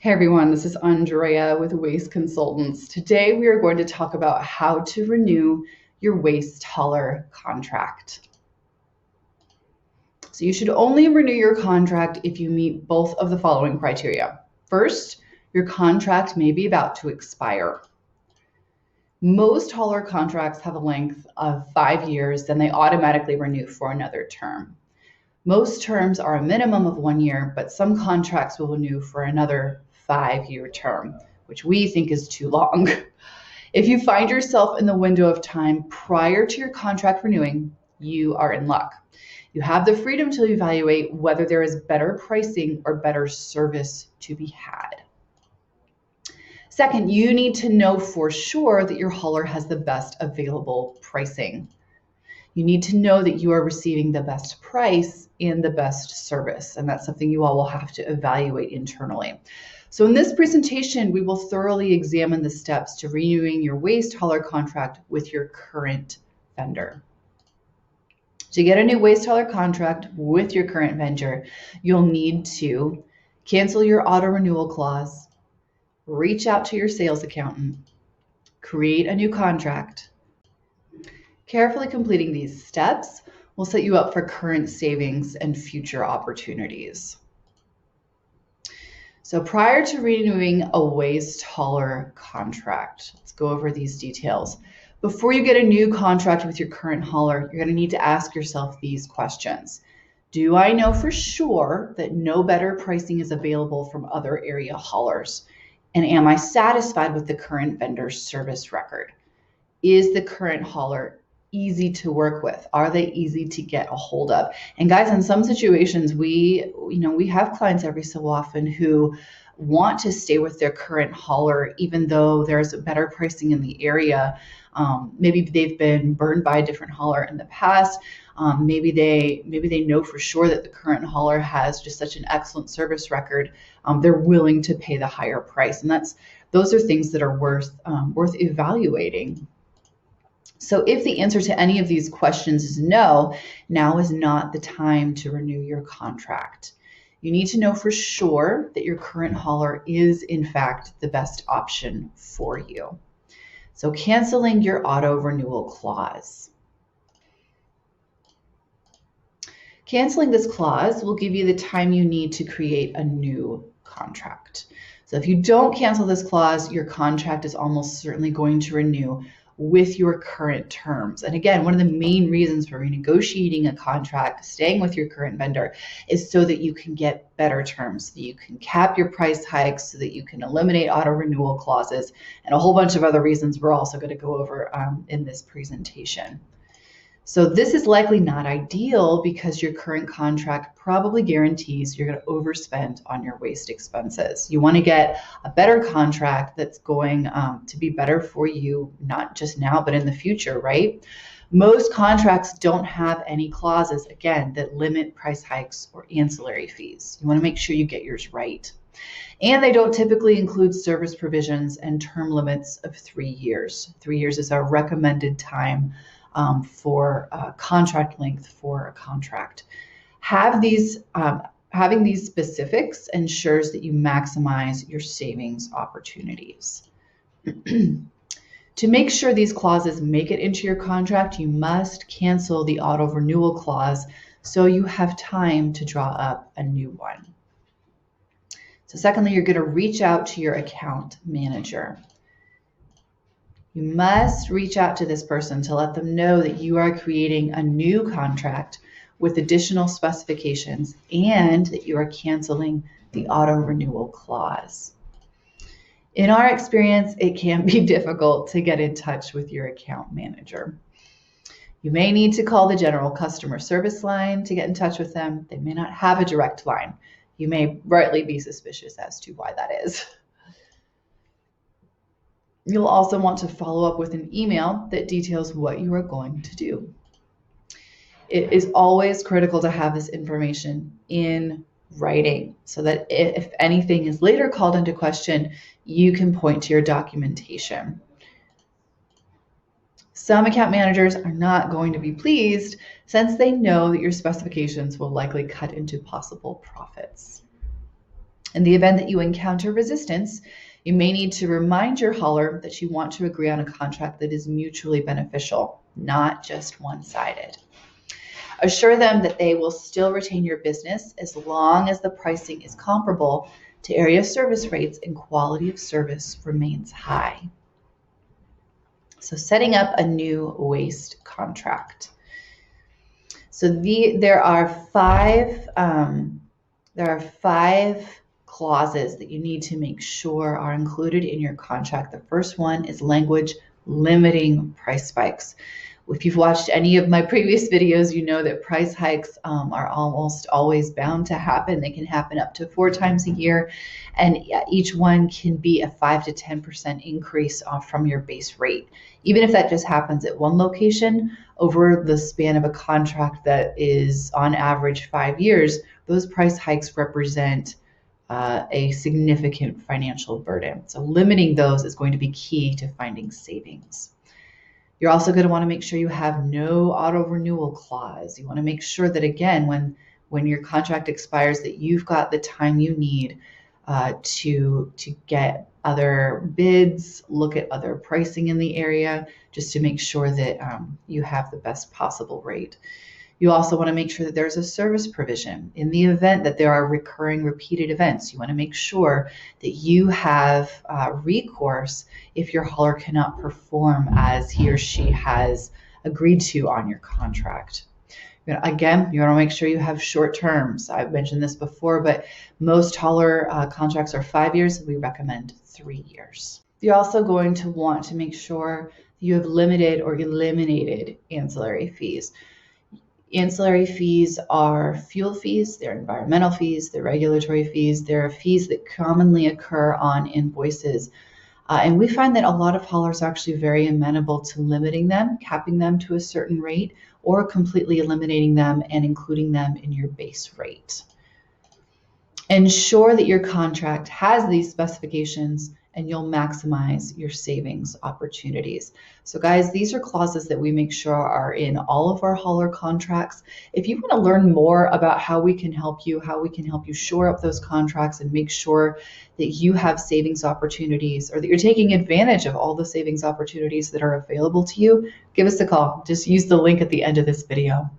Hey everyone, this is Andrea with Waste Consultants. Today we are going to talk about how to renew your waste hauler contract. So you should only renew your contract if you meet both of the following criteria. First, your contract may be about to expire. Most hauler contracts have a length of 5 years, then they automatically renew for another term. Most terms are a minimum of 1 year, but some contracts will renew for another 5-year term, which we think is too long. If you find yourself in the window of time prior to your contract renewing, you are in luck. You have the freedom to evaluate whether there is better pricing or better service to be had. Second, you need to know for sure that your hauler has the best available pricing. You need to know that you are receiving the best price and the best service, and that's something you all will have to evaluate internally. So in this presentation, we will thoroughly examine the steps to renewing your waste hauler contract with your current vendor. To get a new waste hauler contract with your current vendor, you'll need to cancel your auto renewal clause, reach out to your sales accountant, create a new contract. Carefully completing these steps will set you up for current savings and future opportunities. So prior to renewing a waste hauler contract, let's go over these details. Before you get a new contract with your current hauler, you're going to need to ask yourself these questions. Do I know for sure that no better pricing is available from other area haulers? And am I satisfied with the current vendor's service record? Is the current hauler easy to work with? Are they easy to get a hold of? And guys, in some situations, we have clients every so often who want to stay with their current hauler, even though there's better pricing in the area. Maybe they've been burned by a different hauler in the past. Maybe they know for sure that the current hauler has just such an excellent service record. They're willing to pay the higher price, and those are things that are worth evaluating. So if the answer to any of these questions is no, now is not the time to renew your contract. You need to know for sure that your current hauler is in fact the best option for you. So canceling your auto renewal clause. Canceling this clause will give you the time you need to create a new contract. So if you don't cancel this clause, your contract is almost certainly going to renew with your current terms. And again, one of the main reasons for renegotiating a contract, staying with your current vendor, is so that you can get better terms, so that you can cap your price hikes, so that you can eliminate auto renewal clauses, and a whole bunch of other reasons we're also going to go over in this presentation. So this is likely not ideal because your current contract probably guarantees you're going to overspend on your waste expenses. You want to get a better contract that's going to be better for you, not just now, but in the future, right? Most contracts don't have any clauses, again, that limit price hikes or ancillary fees. You want to make sure you get yours right. And they don't typically include service provisions and term limits of 3 years. 3 years is our recommended time for contract length for a contract. Having these specifics ensures that you maximize your savings opportunities. To make sure these clauses make it into your contract, you must cancel the auto renewal clause so you have time to draw up a new one. So secondly, you're going to reach out to your account manager. You must reach out to this person to let them know that you are creating a new contract with additional specifications and that you are canceling the auto renewal clause. In our experience, it can be difficult to get in touch with your account manager. You may need to call the general customer service line to get in touch with them. They may not have a direct line. You may rightly be suspicious as to why that is. You'll also want to follow up with an email that details what you are going to do. It is always critical to have this information in writing so that if anything is later called into question, you can point to your documentation. Some account managers are not going to be pleased since they know that your specifications will likely cut into possible profits. In the event that you encounter resistance, you may need to remind your hauler that you want to agree on a contract that is mutually beneficial, not just one-sided. Assure them that they will still retain your business as long as the pricing is comparable to area service rates and quality of service remains high. So setting up a new waste contract. So there are five clauses that you need to make sure are included in your contract. The first one is language limiting price spikes. If you've watched any of my previous videos, you know that price hikes are almost always bound to happen. They can happen up to 4 times a year, and each one can be a 5 to 10% increase from your base rate. Even if that just happens at one location, over the span of a contract that is on average 5 years, those price hikes represent a significant financial burden. So limiting those is going to be key to finding savings. You're also going to want to make sure you have no auto renewal clause. You want to make sure that, again, when your contract expires, that you've got the time you need to get other bids, look at other pricing in the area, just to make sure that you have the best possible rate. You also want to make sure that there's a service provision. In the event that there are recurring, repeated events, you want to make sure that you have recourse if your hauler cannot perform as he or she has agreed to on your contract. Again, you want to make sure you have short terms. I've mentioned this before, but most hauler contracts are 5 years. We recommend 3 years. You're also going to want to make sure you have limited or eliminated ancillary fees. Ancillary fees are fuel fees, they're environmental fees, they're regulatory fees, they're fees that commonly occur on invoices. And we find that a lot of haulers are actually very amenable to limiting them, capping them to a certain rate, or completely eliminating them and including them in your base rate. Ensure that your contract has these specifications and you'll maximize your savings opportunities. So guys, these are clauses that we make sure are in all of our hauler contracts. If you want to learn more about how we can help you shore up those contracts and make sure that you have savings opportunities, or that you're taking advantage of all the savings opportunities that are available to you, give us a call. Just use the link at the end of this video.